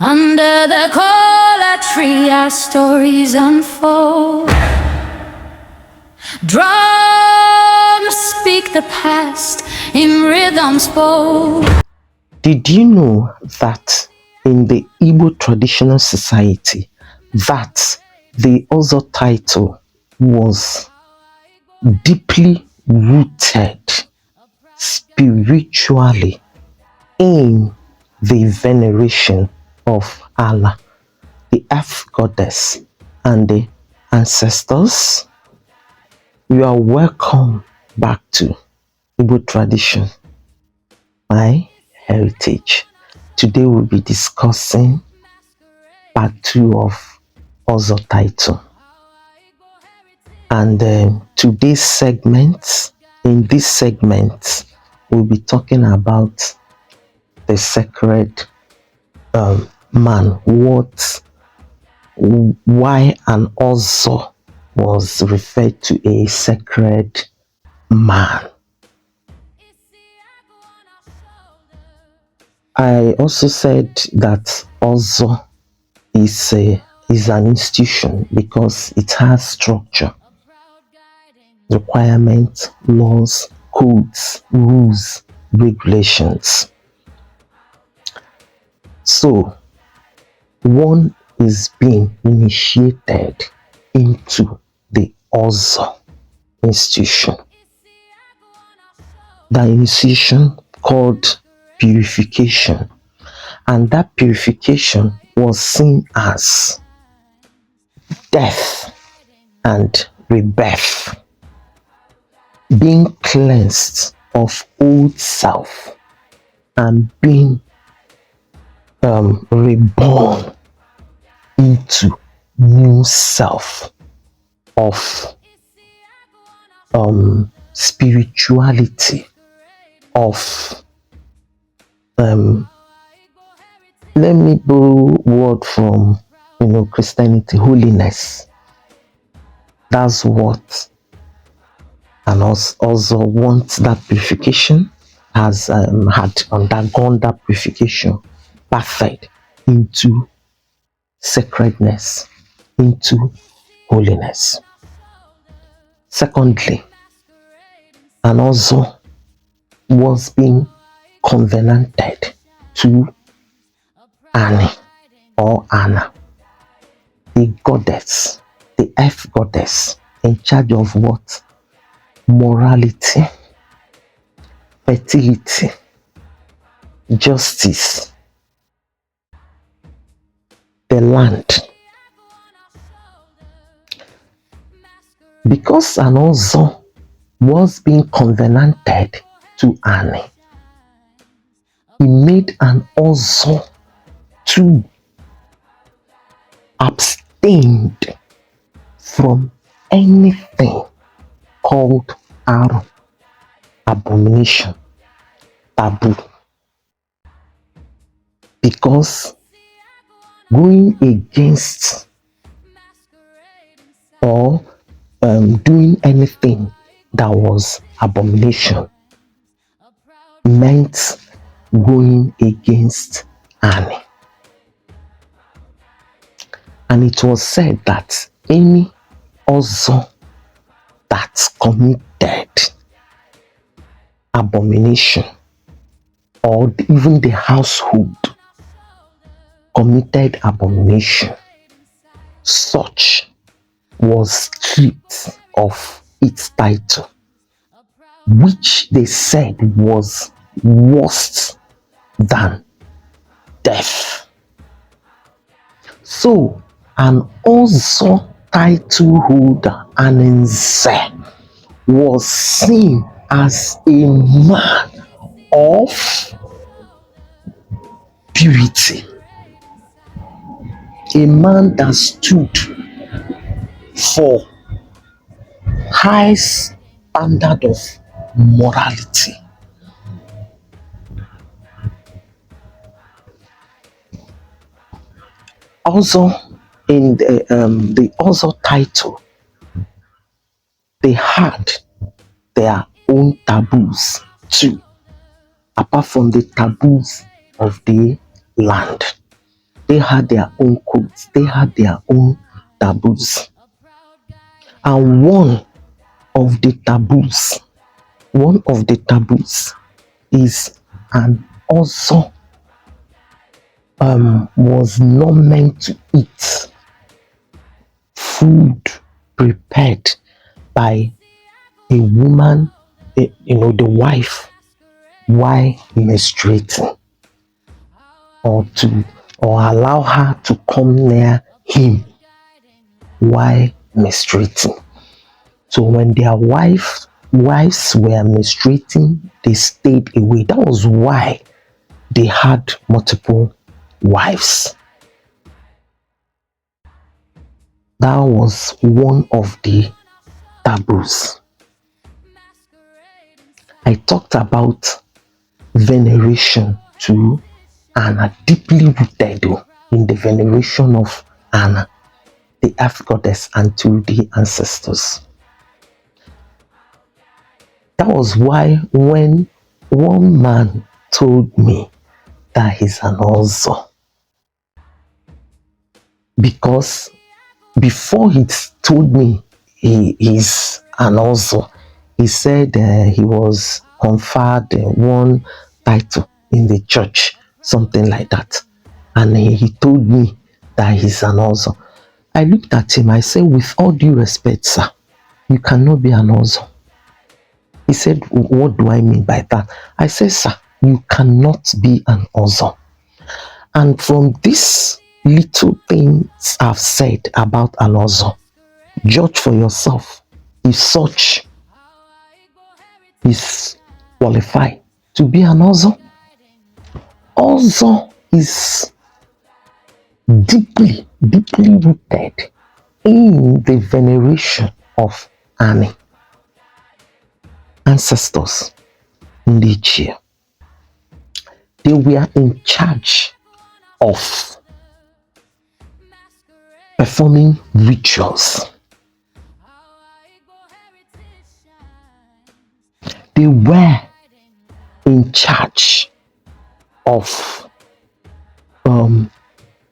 Under the cola tree, our stories unfold. Drums speak the past in rhythms bold. Did you know that in the Igbo traditional society, that the Ozo title was deeply rooted spiritually in the veneration of Allah, the earth goddess, and the ancestors? You are welcome back to Igbo tradition, my heritage. Today we'll be discussing part 2 of Ozo title. And today's segment, in this segment, we'll be talking about the sacred man, why an Ozo was referred to a sacred man. I also said that Ozo is an institution because it has structure, requirements, laws, codes, rules, regulations. So one is being initiated into the Ozo institution. The initiation called purification, and that purification was seen as death and rebirth, being cleansed of old self and being reborn into new self of spirituality, of let me borrow word from Christianity, holiness. That's what, and also wants that purification, has had undergone that purification, perfect into sacredness, into holiness. Secondly, and also was being covenanted to Ani or Anna, the goddess, the earth goddess, in charge of what? Morality, fertility, justice, the land. Because an Ozo was being covenanted to Ani, he made an Ozo to abstain from anything called abomination, taboo. Because going against or doing anything that was abomination meant going against Ani. And it was said that any Ozo that committed abomination, or even the household committed abomination, such was stripped of its title, which they said was worse than death. So an Ozo title holder, Ancestral, was seen as a man of purity, a man that stood for high standard of morality. Also, in the Ozo title, they had their own taboos too, apart from the taboos of the land. They had their own codes, they had their own taboos. And of the taboos, one of the taboos is an Ozo was not meant to eat food prepared by a woman, the wife, while menstruating, or allow her to come near him while menstruating. So when their wives were menstruating, they stayed away. That was why they had multiple wives. That was one of the taboos. I talked about veneration too, and deeply rooted in the veneration of Anna, the earth goddess, and to the ancestors. That was why when one man told me that he's an Ozo, because before he told me he is an Ozo, he said he was conferred one title in the church, something like that. And he told me that he's an Ozo. I looked at him, I said, with all due respect, sir, you cannot be an Ozo. He said, what do I mean by that? I said, sir, you cannot be an Ozo. And from these little things I've said about an Ozo, judge for yourself if such is qualified to be an Ozo. Ozo is deeply rooted in the veneration of Ani, ancestors, Ndichie. They were in charge of performing rituals. They were in charge of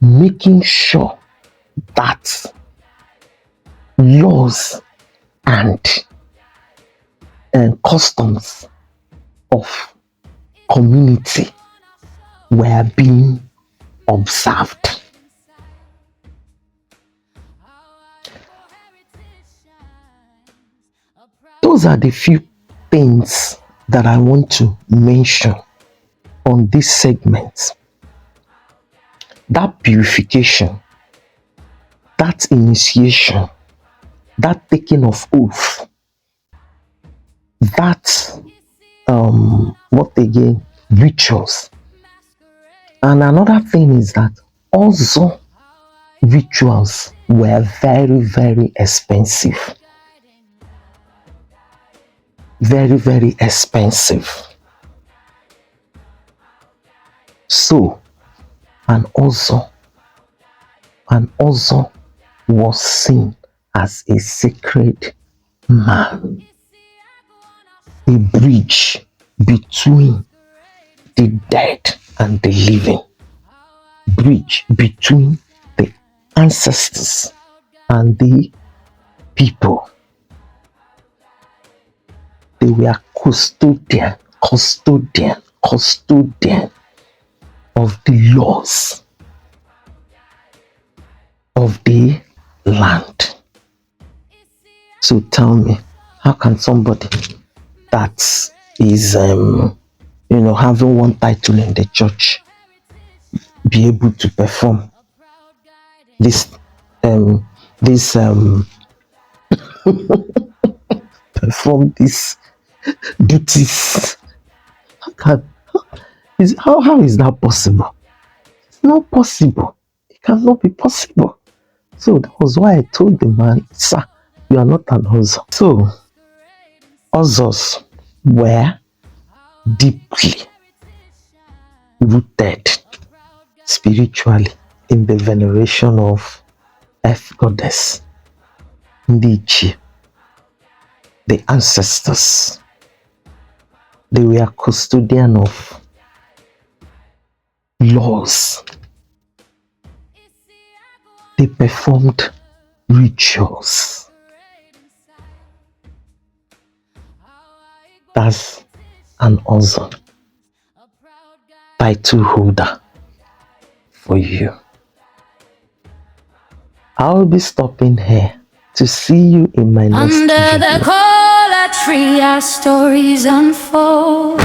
making sure that laws and customs of community were being observed. Those are the few things that I want to mention on this segment. That purification, that initiation, that taking of oath, that rituals. And another thing is that also rituals were very, very expensive. Very, very expensive. So, and also was seen as a sacred man, a bridge between the dead and the living, bridge between the ancestors and the people. They were custodian of the laws of the land. So tell me, how can somebody that is having one title in the church be able to perform this perform these duties? How is that possible? It's not possible. It cannot be possible. So that was why I told the man, sir, you are not an Ozo. So Ozos were deeply rooted spiritually in the veneration of earth goddess, Ndichie, the ancestors. They were custodian of laws they performed rituals. That's an Ozo title holder for you. I'll be stopping here to see you in my next Under video. the cola tree, our stories unfold.